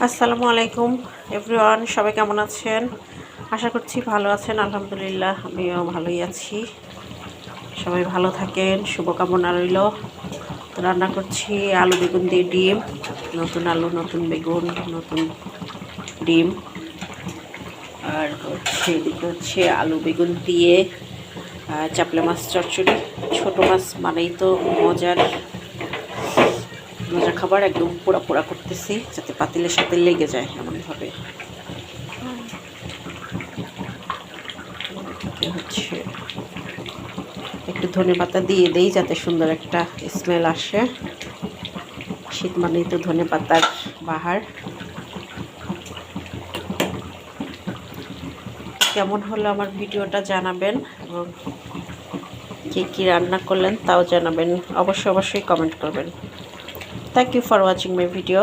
আসসালামু আলাইকুম এভরিওয়ান, সবাই কেমন আছেন? আশা করছি ভালো আছেন। আলহামদুলিল্লাহ আমিও ভালোই আছি। সবাই ভালো থাকেন, শুভকামনা রইল। তো রান্না করছি আলু বেগুন দিয়ে ডিম, নতুন আলু, নতুন বেগুন, নতুন ডিম। আর এদিকে হচ্ছে আলু বেগুন দিয়ে চাপলা মাছ চচ্চড়ি। ছোটো মাছ মানেই তো মজার খাবার। একদম পোড়া পোড়া করতেছি যাতে পাতিলের সাথে লেগে যায় এমনভাবে। হচ্ছে একটু ধনেপাতা দিয়ে দেই যাতে সুন্দর একটা স্মেল আসে। শীত মানেই তো ধনেপাতার বাহার। কেমন হলো আমার ভিডিওটা জানাবেন, এবং কে কী রান্না করলেন তাও জানাবেন। অবশ্যই কমেন্ট করবেন। Thank you for watching my video.